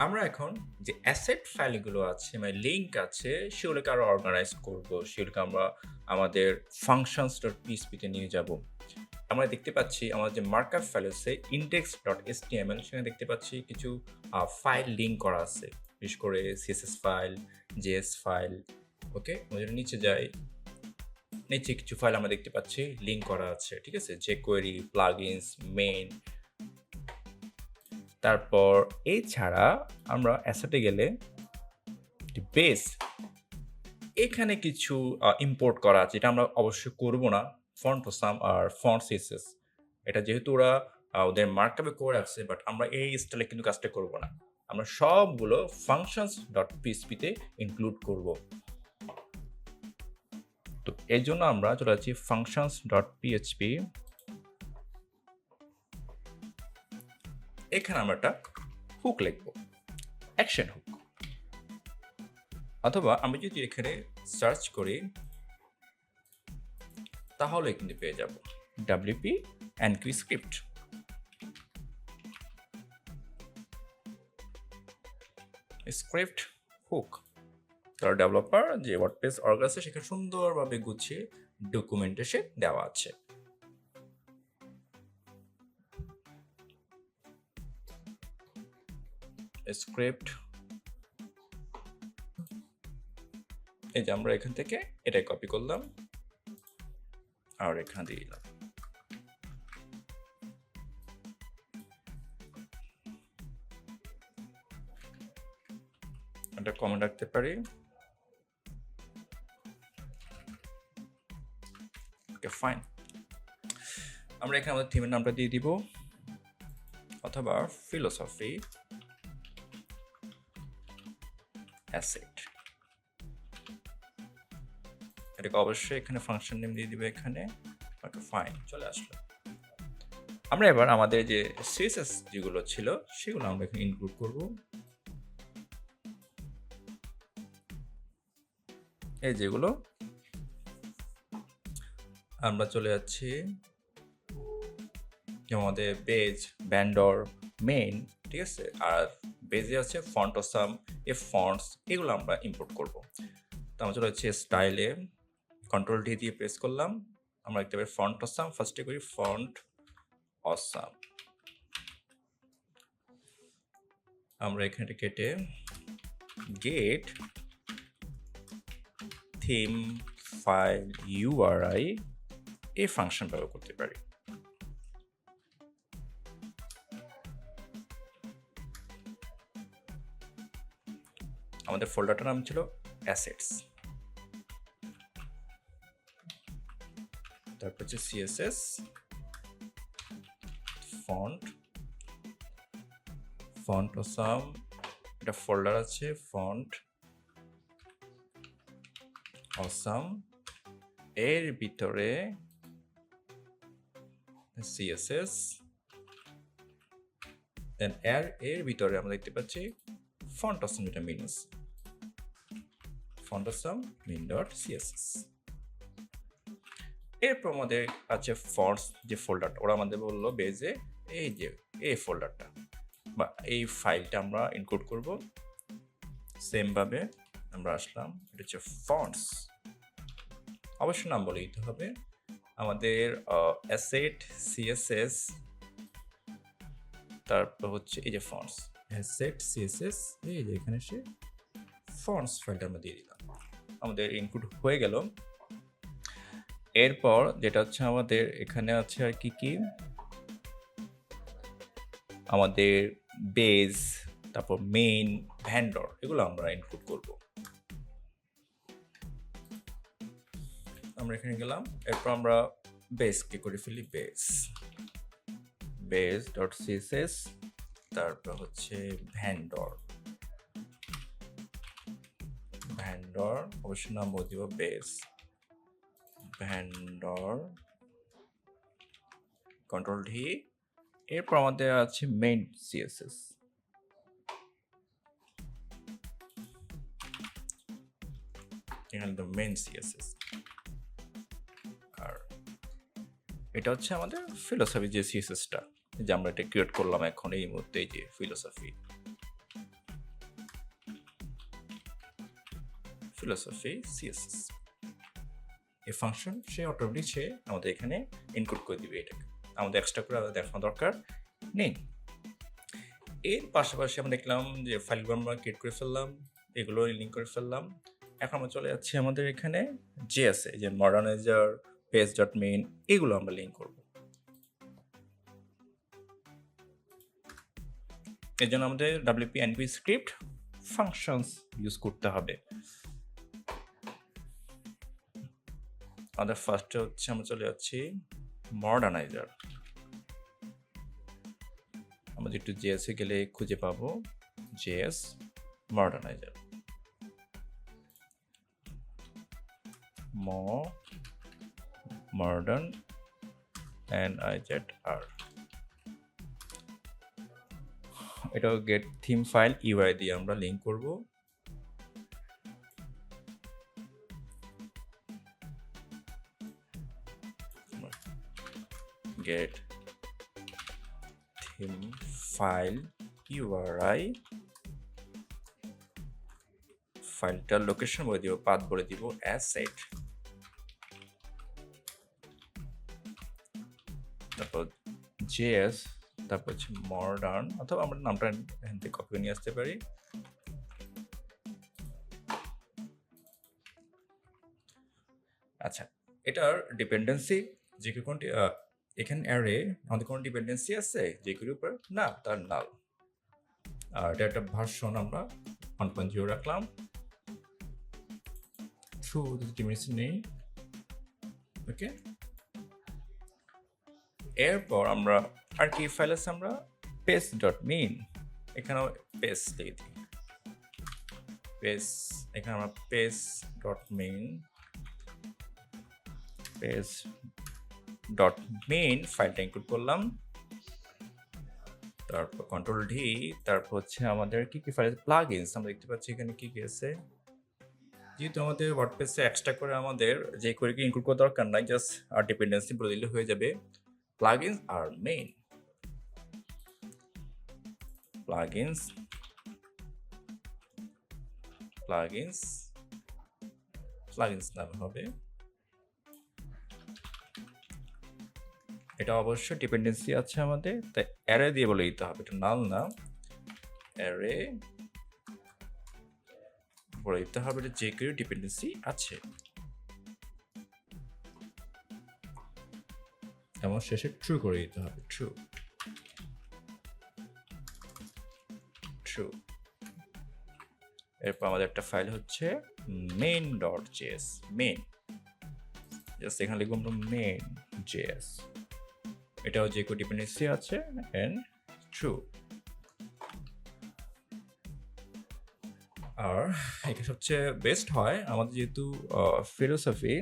আমরা এখন যে অ্যাসেট ফাইলগুলো আছে মানে লিঙ্ক আছে সেগুলোকে আরো অর্গানাইজ করব। সেগুলোকে আমরা আমাদের functions.php তে নিয়ে যাব। আমরা দেখতে পাচ্ছি আমাদের যে মার্কআপ ফাইল আছে index.html সেখানে দেখতে পাচ্ছি কিছু ফাইল লিঙ্ক করা আছে। বিশেষ করে CSS ফাইল, JS ফাইল। ওকে? আমরা যদি নিচে যাই, নিচে কিছু ফাইল আমরা দেখতে পাচ্ছি লিঙ্ক করা আছে। ঠিক আছে? jQuery, plugins, main। তারপর এছাড়া আমরা অ্যাসেটে গেলে বেস এখানে কিছু ইম্পোর্ট করা আছে। এটা আমরা অবশ্যই করব না। ফন্টোসাম আর ফন্ট সিএসএস এটা যেহেতু ওরা ওদের মার্কআপে করে রাখছে, বাট আমরা এই স্টাইলে কিন্তু কাজটা করব না। আমরা সবগুলো functions.php তে ইনক্লুড করব। তো এর জন্য আমরা চলে যাচ্ছি functions.php। এখানে আমরা একটা হুক লিখব, অ্যাকশন হুক। অথবা আমি যদি এখানে সার্চ করি তাহলে কিন্তু পেয়ে যাব wp enqueue script। Script hook তার ডেভেলপার যে ওয়ার্ডপ্রেস অর্গ আছে সেখানে সুন্দরভাবে গুছিয়ে ডকুমেন্টেশন দেওয়া আছে। স্ক্রিপ্ট এই যে আমরা এখান থেকে এটাই কপি করলাম আর এখানে দিয়ে দিলাম। একটা কমেন্ট রাখতে পারি, ওকে ফাইন। আমরা এখানে আমাদের থিমের নামটা দিয়ে দিব, অথবা ফিলোসফি অ্যাসেট। এটাকে অবশ্যই এখানে ফাংশন নেম দিয়ে দিবে এখানে, ওকে ফাইন, চলে আসলো। আমরা এবার আমাদের যে সিএসএস যেগুলো ছিল সেগুলো আমরা এখানে ইনক্লুড করব। এই যেগুলো আমরা চলে যাচ্ছি যেমন আমাদের বেজ, ব্যান্ডর, মেইন, ঠিক আছে। আর বেজে আছে ফন্টোসাম, ফন্টস, এগুলো আমরা ইম্পোর্ট করব। তো আমরা চলে যাচ্ছি স্টাইলে, কন্ট্রোল ডি দিয়ে প্রেস করলাম। আমরা দেখতে পাই ফন্টোসাম, ফার্স্টে করি ফন্ট অসাম। আমরা এখানে কেটে গেট থিম ফাইল ইউআরআই এই ফাংশন ব্যবহার করতে পারি। আমাদের ফোল্ডারটার নাম ছিল অ্যাসেটস, তারপর হচ্ছে সিএসএস, ফন্ট, ফন্ট অসাম, একটা ফোল্ডার আছে ফন্ট অসাম, এর ভিতরে সিএসএস, দেন এর ভিতরে আমরা দেখতে পাচ্ছি ফন্ট অসাম, এটা মিনস ফন্ট অসাম মিন ডট সিএসএস। এরপর আমাদের আছে ফন্টস যে ফোল্ডারটা, ওরা আমাদের বললো বেজে এই যে এই ফোল্ডারটা বা এই ফাইলটা আমরা ইনক্লুড করব। সেম ভাবে আমরা আসলাম, এটা হচ্ছে ফন্টস, অবশ্যই নাম বলে দিতে হবে আমাদের অ্যাসেট সিএসএস, তারপর হচ্ছে এই যে ফন্টস অ্যাসেট সিএসএস, এই যে এখানে সে ফন্টস ফাইলটা আমরা দিয়ে দিলাম, আমাদের ইনক্লুড হয়ে গেল। এরপর যেটা হচ্ছে আমাদের এখানে আছে আর কি কি, আমাদের বেজ, তারপর মেইন, ভ্যান্ডর, এগুলো আমরা ইনক্লুড করব। আমরা এখানে গেলাম, এরপর আমরা বেসকে করে ফেলি বেস ডট সিএসএস, তারপর হচ্ছে ভ্যান্ডর অবশ্যই নাম বলে দিব বেস ভ্যান্ডর, কন্ট্রোল ডি। এরপর আমাদের আছে মেইন সিএসএস, এখানে তো মেইন সিএসএস। আর এটা হচ্ছে আমাদের ফিলোসফি যে সিএসএসটা, যে আমরা এটা ক্রিয়েট করলাম এখন এই মুহূর্তে, এই যে ফিলোসফি। philosophy CSS এই ফাংশন সে অটোমেটিক সে আমাদের এখানে ইনক্লুড করে দিবে। এটাকে আমাদের এক্সট্রা করে দেখানোর দরকার নেই। এর পাশাপাশি আমরা দেখলাম যে ফাইলগুলো আমরা ক্রিয়েট করে ফেললাম, এগুলো লিঙ্ক করে ফেললাম। এখন আমরা চলে যাচ্ছি আমাদের এখানে জেএসএ, যে মডার্নাইজার, page.main, এগুলো আমরা লিঙ্ক করব। এর জন্য আমাদের wp-np স্ক্রিপ্ট ফাংশনস ইউজ করতে হবে। আমাদের ফার্স্টে হচ্ছে আমরা চলে যাচ্ছি মডার্নাইজার। আমাদের একটু জেএসএ গেলে খুঁজে পাবো জেএস মডার্নাইজার, modern-nizer। এটাও গেট থিম ফাইল ইউআই দিয়ে আমরা লিঙ্ক করব। গেট থিম ফাইল ইউআরআই, ফাইলটার লোকেশন বলে দিব, পাথ বলে দিব অ্যাসেট, তারপর জেএস, তারপর হচ্ছে মডার্ন, অথবা আমরা নামটা এখান থেকে কপি নিয়ে আসতে পারি। আচ্ছা, এটার ডিপেন্ডেন্সি যে কোনটি এখানে অ্যারে আমাদের কোনো ডিপেন্ডেন্সি আছে যে কোন উপর না, তার নাল। আর এটা একটা ভার্সন আমরা 1.0 রাখলাম, ট্রু ডিপেন্ডেন্সি নেই। ওকে, এরপর আমরা আর কি ফাইল আছে, আমরা page.main, এখানেও পেজ দিয়ে দিই, পেজ, এখানে আমরা page.main ফাইলটা ইনক্লুড করলাম। তারপর কন্ট্রোল ডি, তারপর হচ্ছে আমাদের কি কি ফাইল, প্লাগইনস আমরা দেখতে পাচ্ছি এখানে কি কি আছে। যেহেতু আমাদের ওয়ার্ডপ্রেসে এক্সট্রা করে আমাদের যে করে কি ইনক্লুড করা দরকার নাই, জাস্ট আর ডিপেন্ডেন্সি বলে দিলে হয়ে যাবে। plugins are main, plugins নাম হবে। এটা অবশ্যই ডিপেন্ডেন্সি আছে আমাদের, তাই অ্যারে দিয়ে বলে দিতে হবে, এটা নাল না, অ্যারে বলে দিতে হবে এটা যে কেউ ডিপেন্ডেন্সি আছে। এবং শেষে ট্রু করে দিতে হবে, ট্রু। এরপর আমাদের একটা ফাইল হচ্ছে main.js, মেইন, জাস্ট এখানে লিখবো আমরা main.js, এটাও যে কোনো ডিপেন্ডেন্সি আছে এন্ড ট্রু। আর এটা সবচেয়ে বেস্ট হয় আমাদের যেহেতু ফিলোসফি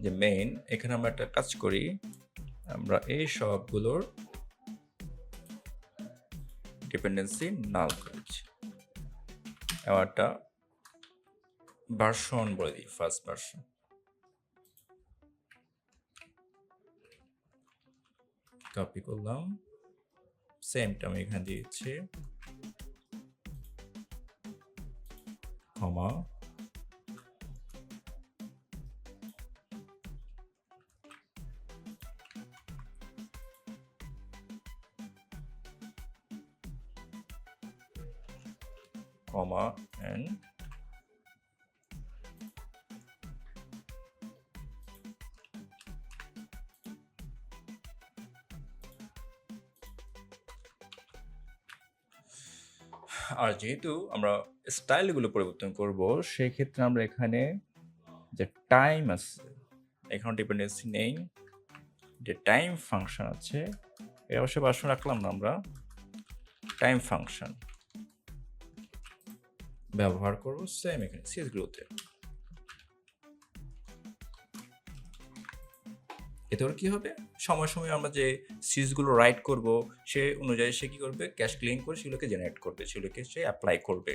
যে মেইন, এখানে আমরা একটা কাজ করি, আমরা এই সবগুলোর ডিপেন্ডেন্সি নাল করেছি। এবার একটা ভার্সন বলে দিই, ফার্স্ট ভার্সন, কপি করলাম, সেমটা আমি এখানে দিয়েছি, কমা, কমা এন্ড আর যেহেতু আমরা স্টাইলগুলো পরিবর্তন করব, সেই ক্ষেত্রে আমরা এখানে যে টাইম আছে, এখানে ডিপেন্ডেন্সি নেই, যে টাইম ফাংশন আছে এর অবশ্যই ভার্সন রাখলাম না, আমরা টাইম ফাংশন ব্যবহার করব সেম এখানে সিএসগুলোতে। এতে করে কি হবে, সময় সময় আমরা যে সিজগুলো রাইট করব সে অনুযায়ী সে কি করবে, ক্যাশ ক্লেম করে সেগুলোকে জেনারেট করবে, সেগুলোকে সে অ্যাপ্লাই করবে।